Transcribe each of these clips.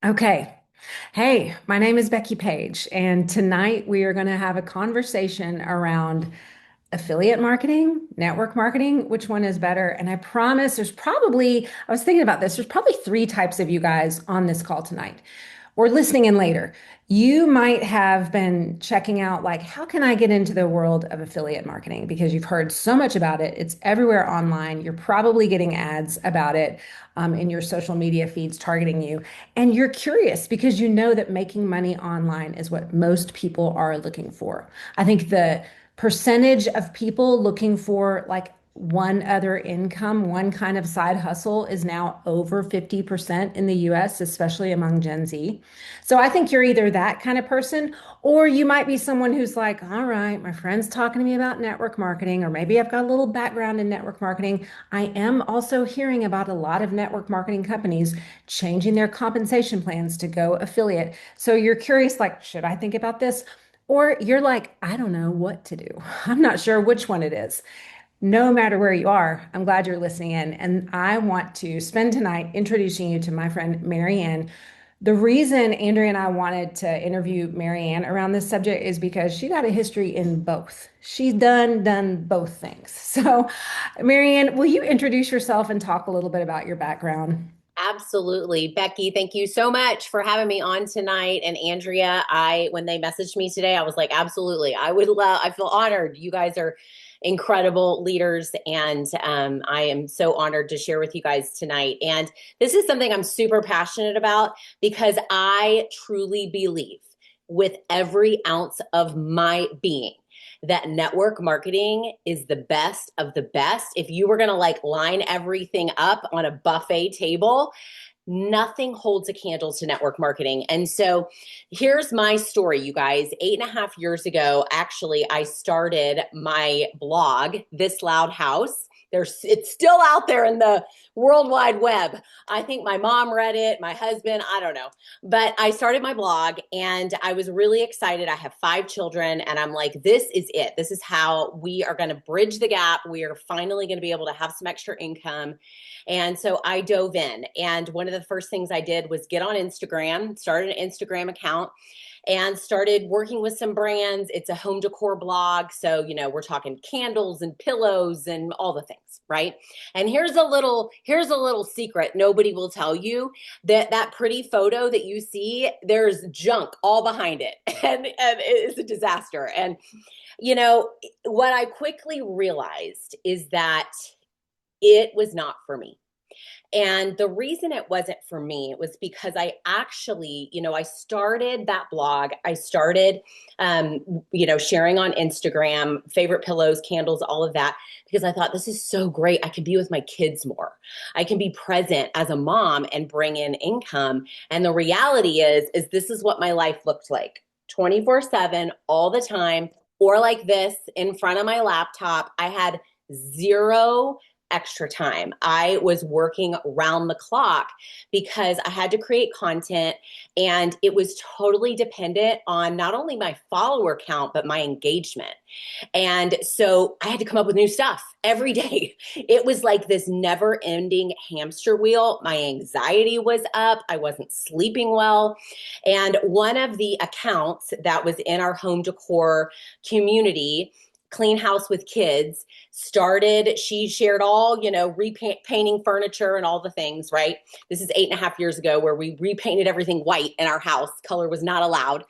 Okay. Hey, my name is Becky Page, and tonight we are going to have a conversation around affiliate marketing, network marketing, which one is better? And I promise I was thinking about this, there's probably three types of you guys on this call tonight or listening in later. You might have been checking out, like, how can I get into the world of affiliate marketing? Because you've heard so much about it. It's everywhere online. You're probably getting ads about it in your social media feeds targeting you. And you're curious because you know that making money online is what most people are looking for. I think the percentage of people looking for like one other income, one kind of side hustle is now over 50% in the US, especially among Gen Z. So I think you're either that kind of person, or you might be someone who's like, all right, my friend's talking to me about network marketing, or maybe I've got a little background in network marketing. I am also hearing about a lot of network marketing companies changing their compensation plans to go affiliate. So you're curious, like, should I think about this? Or you're like, I don't know what to do. I'm not sure which one it is. No matter where you are, I'm glad you're listening in. And I want to spend tonight introducing you to my friend Maryanne. The reason Andrea and I wanted to interview Maryanne around this subject is because she got a history in both. She's done both things. So, Maryanne, will you introduce yourself and talk a little bit about your background? Absolutely. Becky, thank you so much for having me on tonight. And Andrea, when they messaged me today, I was like, absolutely. I feel honored. You guys are incredible leaders. And I am so honored to share with you guys tonight. And this is something I'm super passionate about because I truly believe with every ounce of my being that network marketing is the best of the best. If you were going to like line everything up on a buffet table, nothing holds a candle to network marketing. And so here's my story, you guys. 8.5 years ago, actually, I started my blog, This Loud House. It's still out there in the World Wide Web. I think my mom read it, my husband, I don't know. But I started my blog and I was really excited. I have 5 children and I'm like, this is it. This is how we are going to bridge the gap. We are finally going to be able to have some extra income. And so I dove in. And one of the first things I did was get on Instagram, started an Instagram account, and started working with some brands. It's a home decor blog. So, we're talking candles and pillows and all the things, right? And here's a little secret nobody will tell you that pretty photo that you see, there's junk all behind it. And it's a disaster. And you know, what I quickly realized is that it was not for me. And the reason it wasn't for me was because I actually, I started that blog. I started, sharing on Instagram, favorite pillows, candles, all of that, because I thought this is so great. I can be with my kids more. I can be present as a mom and bring in income. And the reality is this is what my life looked like 24/7, all the time, or like this in front of my laptop. I had zero extra time. I was working round the clock because I had to create content and it was totally dependent on not only my follower count, but my engagement. And so I had to come up with new stuff every day. It was like this never ending hamster wheel. My anxiety was up. I wasn't sleeping well. And one of the accounts that was in our home decor community, Clean House with Kids, she shared all, repainting furniture and all the things, right? This is 8.5 years ago where we repainted everything white in our house. Color was not allowed.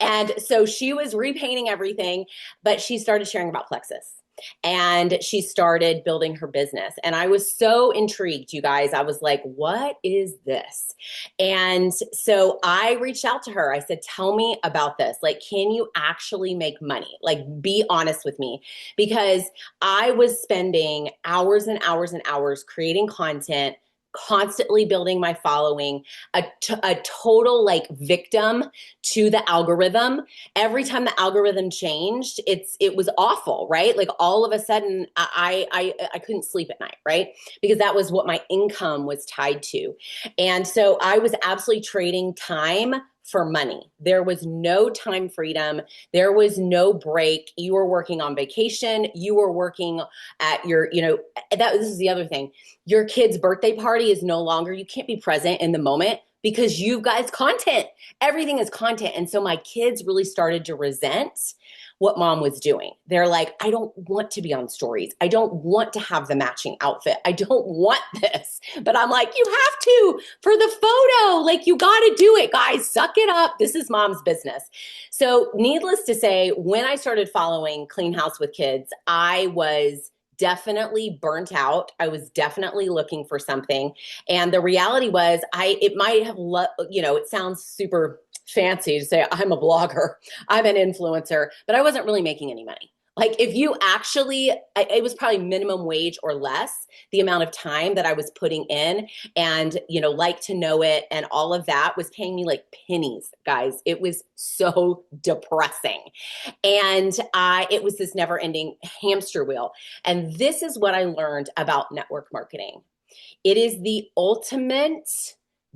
And so she was repainting everything, but she started sharing about Plexus. And she started building her business. And I was so intrigued, you guys. I was like, what is this? And so I reached out to her. I said, tell me about this. Like, can you actually make money? Like, be honest with me. Because I was spending hours and hours and hours creating content, constantly building my following, a total like victim to the algorithm. Every time the algorithm changed, it was awful, right? Like all of a sudden I couldn't sleep at night, right? Because that was what my income was tied to. And so I was absolutely trading time for money. There was no time freedom. There was no break. You were working on vacation. You were working at this is the other thing. Your kid's birthday party is no longer, you can't be present in the moment because you've got content. Everything is content. And so my kids really started to resent what mom was doing. They're like, I don't want to be on stories. I don't want to have the matching outfit. I don't want this. But I'm like, you have to for the photo. Like, you got to do it, guys. Suck it up. This is mom's business. So, needless to say, when I started following Clean House with Kids, I was definitely burnt out. I was definitely looking for something. And the reality was, it might have, it sounds super fancy to say I'm a blogger, I'm an influencer, but I wasn't really making any money. Like, if you actually, it was probably minimum wage or less, the amount of time that I was putting in, and, like to know it and all of that was paying me like pennies, guys. It was so depressing. And it was this never ending hamster wheel. And this is what I learned about network marketing. It is the ultimate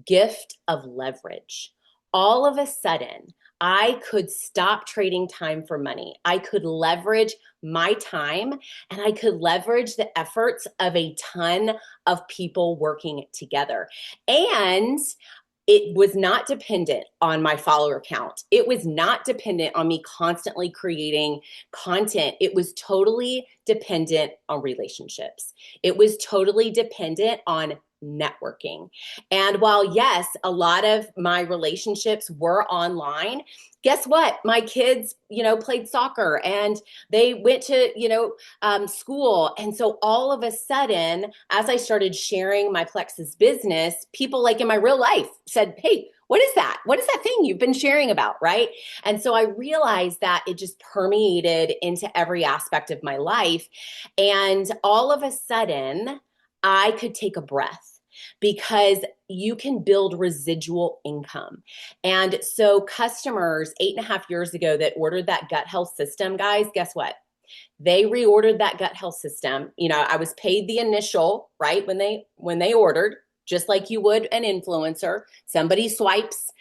gift of leverage. All of a sudden, I could stop trading time for money. I could leverage my time, and I could leverage the efforts of a ton of people working together. And it was not dependent on my follower count. It was not dependent on me constantly creating content. It was totally dependent on relationships. It was totally dependent on networking. And while, yes, a lot of my relationships were online, guess what? My kids, played soccer, and they went to, school. And so all of a sudden, as I started sharing my Plexus business, people like in my real life said, hey, what is that? What is that thing you've been sharing about? Right. And so I realized that it just permeated into every aspect of my life. And all of a sudden, I could take a breath, because you can build residual income. And so customers 8.5 years ago that ordered that gut health system, guys, guess what? They reordered that gut health system. I was paid the initial, right, when they ordered, just like you would an influencer. Somebody swipes,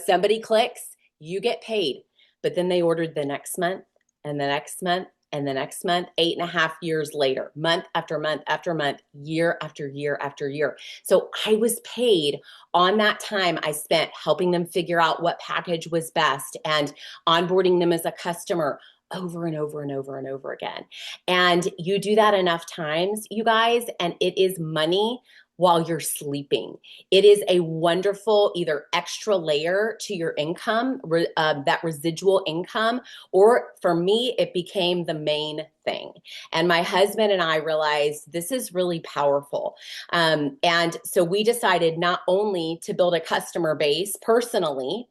somebody clicks, you get paid. But then they ordered the next month, and the next month, and the next month, 8.5 years later, month after month after month, year after year after year. So I was paid on that time I spent helping them figure out what package was best and onboarding them as a customer over and over and over and over again. And you do that enough times, you guys, and it is money while you're sleeping. It is a wonderful either extra layer to your income, that residual income, or for me, it became the main thing. And my husband and I realized this is really powerful. And so we decided not only to build a customer base personally,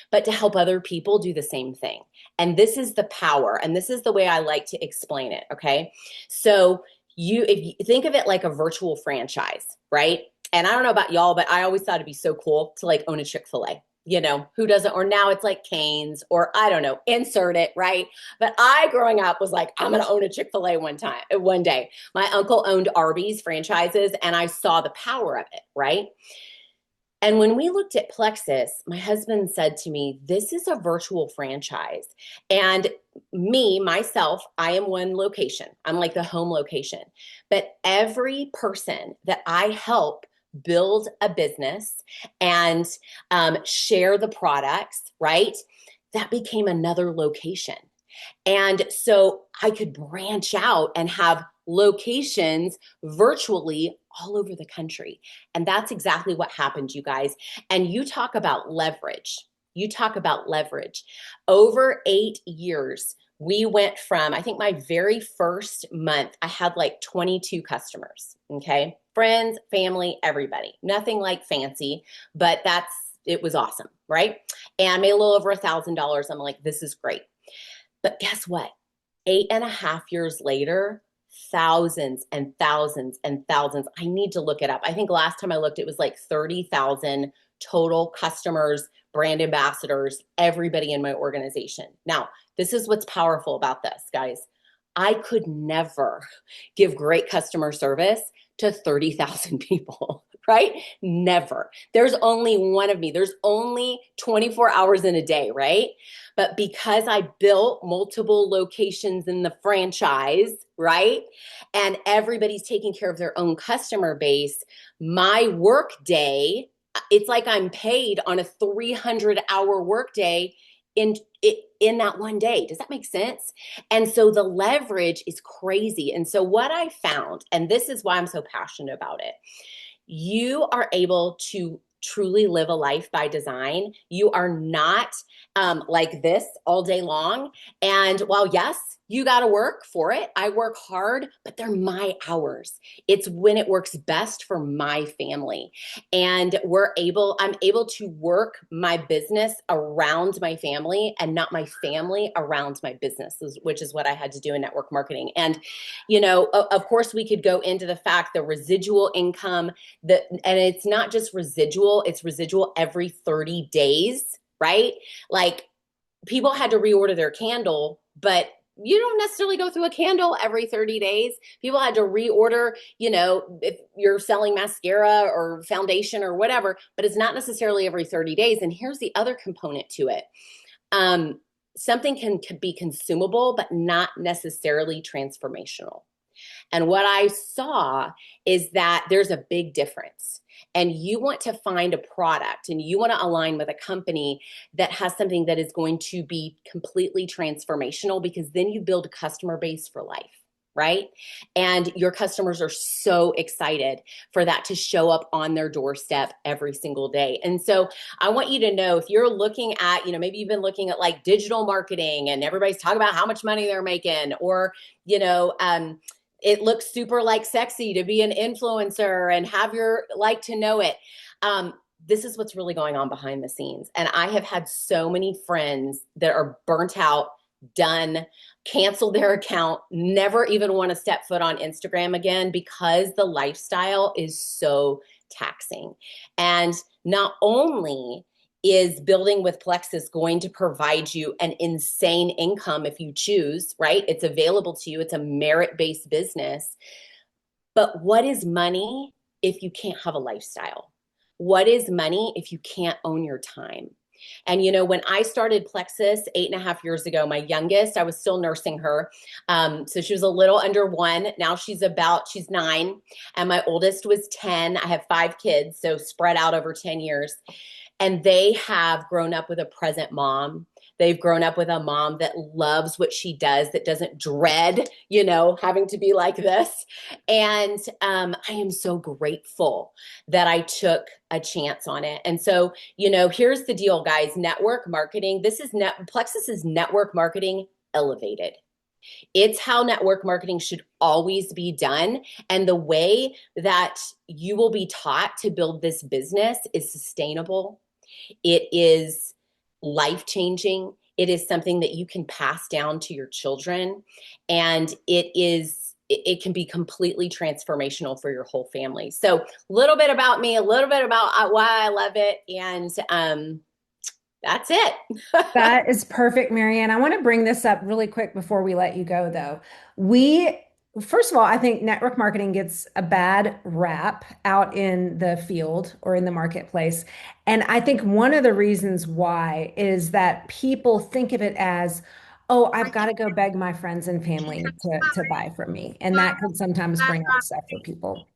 but to help other people do the same thing. And this is the power, and this is the way I like to explain it. Okay. So if you think of it like a virtual franchise, right? And I don't know about y'all, but I always thought it'd be so cool to like own a Chick-fil-A. Who doesn't? Or now it's like Cane's, or I don't know, insert it, right? But I, growing up, was like, I'm going to own a Chick-fil-A one day. My uncle owned Arby's franchises, and I saw the power of it, right? And when we looked at Plexus, my husband said to me, this is a virtual franchise. And myself, I am one location. I'm like the home location. But every person that I help build a business and share the products, right? That became another location. And so I could branch out and have locations virtually all over the country. And that's exactly what happened, you guys. And you talk about leverage. You talk about leverage. Over 8 years, we went from, I think my very first month, I had like 22 customers. Okay. Friends, family, everybody. Nothing like fancy, but it was awesome. Right. And I made a little over $1,000. I'm like, this is great. But guess what? 8.5 years later, thousands and thousands and thousands. I need to look it up. I think last time I looked, it was like 30,000 total customers, brand ambassadors, everybody in my organization. Now, this is what's powerful about this, guys. I could never give great customer service to 30,000 people, right? Never. There's only one of me. There's only 24 hours in a day, right? But because I built multiple locations in the franchise, right? And everybody's taking care of their own customer base, my work day it's like I'm paid on a 300-hour workday in in that one day. Does that make sense? And so the leverage is crazy. And so what I found, and this is why I'm so passionate about it, you are able to truly live a life by design. You are not like this all day long. And while, yes, you got to work for it, I work hard, but they're my hours. It's when it works best for my family. And I'm able to work my business around my family and not my family around my business, which is what I had to do in network marketing. And, of course, we could go into the fact the residual income, and it's not just residual, it's residual every 30 days, right? Like, people had to reorder their candle, but you don't necessarily go through a candle every 30 days. People had to reorder, if you're selling mascara or foundation or whatever, but it's not necessarily every 30 days. And here's the other component to it. Um, Something can be consumable, but not necessarily transformational. And what I saw is that there's a big difference. And you want to find a product and you want to align with a company that has something that is going to be completely transformational, because then you build a customer base for life, right? And your customers are so excited for that to show up on their doorstep every single day. And so I want you to know, if you're looking at, maybe you've been looking at like digital marketing and everybody's talking about how much money they're making, or, it looks super like sexy to be an influencer and have your like to know it. This is what's really going on behind the scenes. And I have had so many friends that are burnt out, done, canceled their account, never even want to step foot on Instagram again, because the lifestyle is so taxing. And not only is building with Plexus going to provide you an insane income if you choose, right? It's available to you. It's a merit-based business. But what is money if you can't have a lifestyle? What is money if you can't own your time? And when I started Plexus 8.5 years ago, my youngest, I was still nursing her. So she was a little under 1. Now she's 9. And my oldest was 10. I have 5 kids, so spread out over 10 years. And they have grown up with a present mom. They've grown up with a mom that loves what she does, that doesn't dread, having to be like this. And I am so grateful that I took a chance on it. And so, here's the deal, guys. Network marketing, Plexus is network marketing elevated. It's how network marketing should always be done. And the way that you will be taught to build this business is sustainable. It is life changing. It is something that you can pass down to your children. And it can be completely transformational for your whole family. So, a little bit about me, a little bit about why I love it. And that's it. That is perfect, Maryanne. I want to bring this up really quick before we let you go, though. We, first of all, I think network marketing gets a bad rap out in the field or in the marketplace. And I think one of the reasons why is that people think of it as, oh, I've got to go beg my friends and family to buy from me. And that can sometimes bring up stuff for people.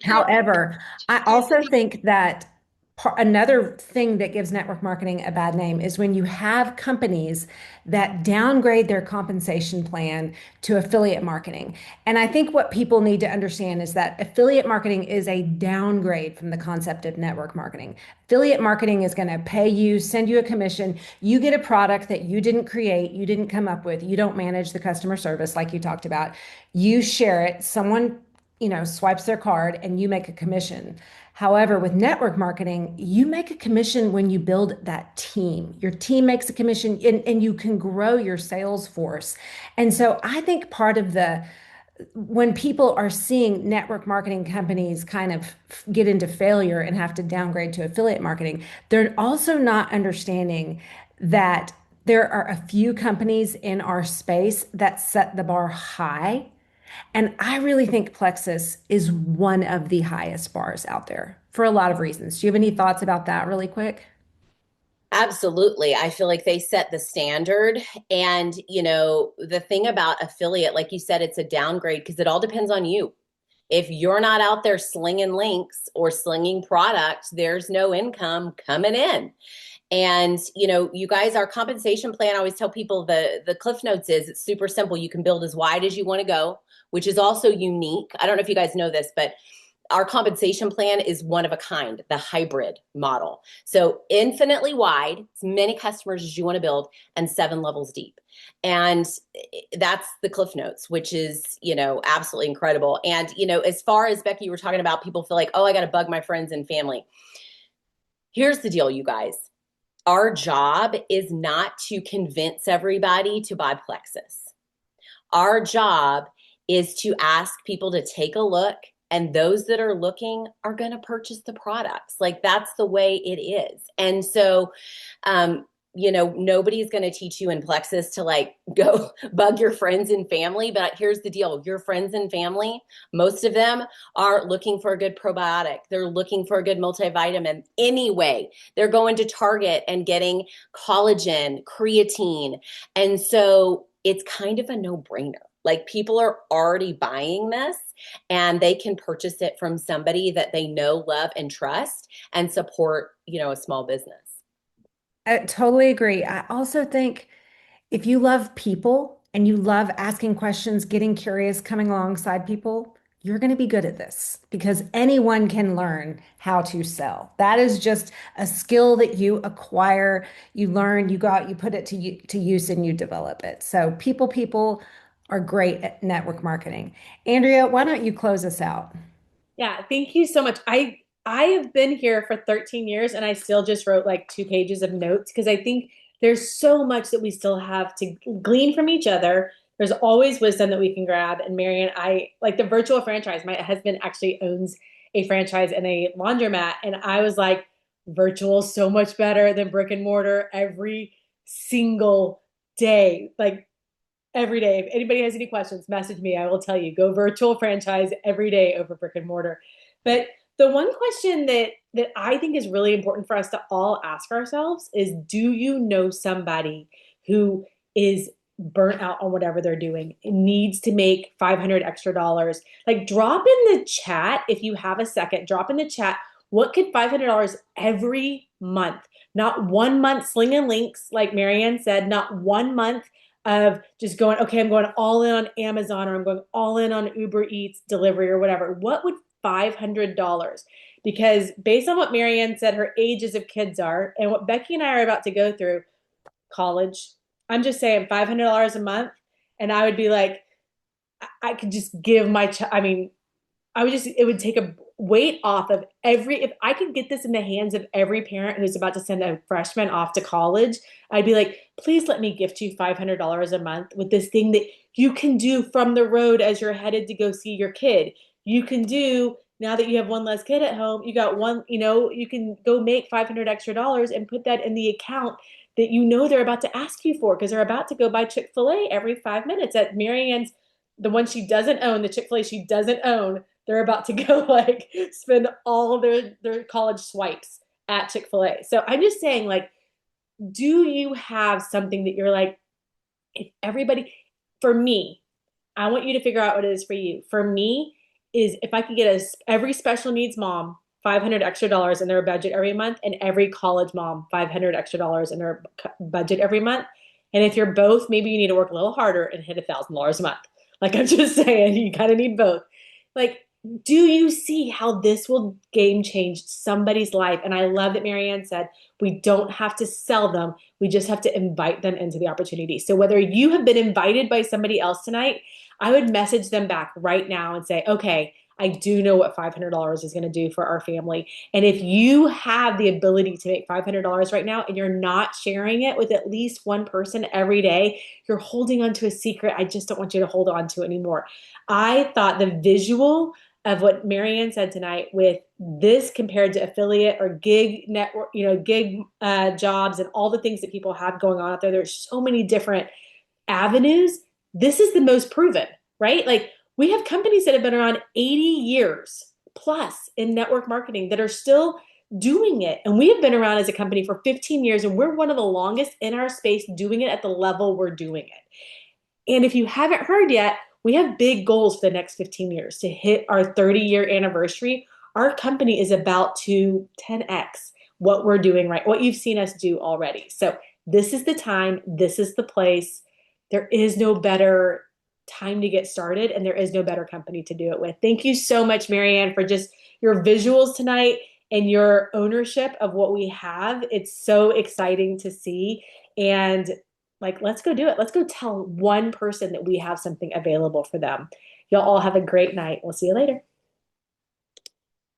However, I also think that another thing that gives network marketing a bad name is when you have companies that downgrade their compensation plan to affiliate marketing. And I think what people need to understand is that affiliate marketing is a downgrade from the concept of network marketing. Affiliate marketing is going to pay you, send you a commission. You get a product that you didn't create, you didn't come up with, you don't manage the customer service like you talked about. You share it, someone swipes their card and you make a commission. However, with network marketing, you make a commission when you build that team. Your team makes a commission and you can grow your sales force. And so I think part of when people are seeing network marketing companies kind of get into failure and have to downgrade to affiliate marketing, they're also not understanding that there are a few companies in our space that set the bar high, and I really think Plexus is one of the highest bars out there for a lot of reasons. Do you have any thoughts about that really quick? Absolutely. I feel like they set the standard. And, the thing about affiliate, like you said, it's a downgrade because it all depends on you. If you're not out there slinging links or slinging product, there's no income coming in. And you guys, our compensation plan, I always tell people the cliff notes is it's super simple. You can build as wide as you want to go, which is also unique. I don't know if you guys know this, but our compensation plan is one of a kind, the hybrid model. So infinitely wide, as many customers as you want to build, and 7 levels deep. And that's the cliff notes, which is, absolutely incredible. And, as far as Becky, you were talking about, people feel like, oh, I got to bug my friends and family. Here's the deal, you guys. Our job is not to convince everybody to buy Plexus. Our job is to ask people to take a look, and those that are looking are going to purchase the products. Like that's the way it is. And so, nobody's going to teach you in Plexus to like go bug your friends and family. But here's the deal, your friends and family, most of them are looking for a good probiotic. They're looking for a good multivitamin anyway. They're going to Target and getting collagen, creatine. And so it's kind of a no-brainer. Like people are already buying this and they can purchase it from somebody that they know, love, and trust and support, a small business. I totally agree. I also think if you love people and you love asking questions, getting curious, coming alongside people, you're going to be good at this because anyone can learn how to sell. That is just a skill that you acquire, you learn, you go out, you put it to use and you develop it. So people are great at network marketing. Andrea, why don't you close us out? Yeah, thank you so much. I have been here for 13 years and I still just wrote like 2 pages of notes because I think there's so much that we still have to glean from each other. There's always wisdom that we can grab. And Maryanne, I like the virtual franchise. My husband actually owns a franchise and a laundromat. And I was like, virtual is so much better than brick and mortar every single day. Like every day. If anybody has any questions, message me. I will tell you. Go virtual franchise every day over brick and mortar. But the one question that I think is really important for us to all ask ourselves is, do you know somebody who is burnt out on whatever they're doing, needs to make 500 extra dollars? Like drop in the chat if you have a second, drop in the chat what could $500 every month, not 1 month slinging links like Maryanne said, not 1 month of just going, okay, I'm going all in on Amazon or I'm going all in on Uber Eats delivery or whatever. What would $500? Because based on what Maryanne said, her ages of kids are, and what Becky and I are about to go through, college, I'm just saying $500 a month. And I would be like, I could just give I mean, it would take a weight off of if I could get this in the hands of every parent who's about to send a freshman off to college, I'd be like, please let me gift you $500 a month with this thing that you can do from the road as you're headed to go see your kid. You can do now that you have one less kid at home, you got one, you can go make 500 extra dollars and put that in the account that they're about to ask you for because they're about to go buy Chick-fil-A every 5 minutes at Maryanne's, the one she doesn't own, the Chick-fil-A she doesn't own. They're about to go like spend all their college swipes at Chick-fil-A. So I'm just saying, like, do you have something that you're like, if everybody, for me, I want you to figure out what it is for you. For me, is if I could get every special needs mom 500 extra dollars in their budget every month, and every college mom 500 extra dollars in their budget every month. And if you're both, maybe you need to work a little harder and hit $1,000 a month. Like I'm just saying, you kind of need both. Like, do you see how this will game change somebody's life? And I love that Maryanne said, we don't have to sell them. We just have to invite them into the opportunity. So whether you have been invited by somebody else tonight, I would message them back right now and say, okay, I do know what $500 is going to do for our family. And if you have the ability to make $500 right now and you're not sharing it with at least one person every day, you're holding on to a secret. I just don't want you to hold on to it anymore. I thought the visual of what Maryanne said tonight with this compared to affiliate or gig network, gig jobs and all the things that people have going on out there. There's so many different avenues. This is the most proven, right? Like we have companies that have been around 80 years plus in network marketing that are still doing it. And we have been around as a company for 15 years and we're one of the longest in our space doing it at the level we're doing it. And if you haven't heard yet, we have big goals for the next 15 years to hit our 30-year anniversary. Our company is about to 10x what we're doing right, what you've seen us do already. So this is the time, this is the place. There is no better time to get started, and there is no better company to do it with. Thank you so much, Maryanne, for just your visuals tonight and your ownership of what we have. It's so exciting to see. And like, let's go do it. Let's go tell one person that we have something available for them. Y'all all have a great night. We'll see you later.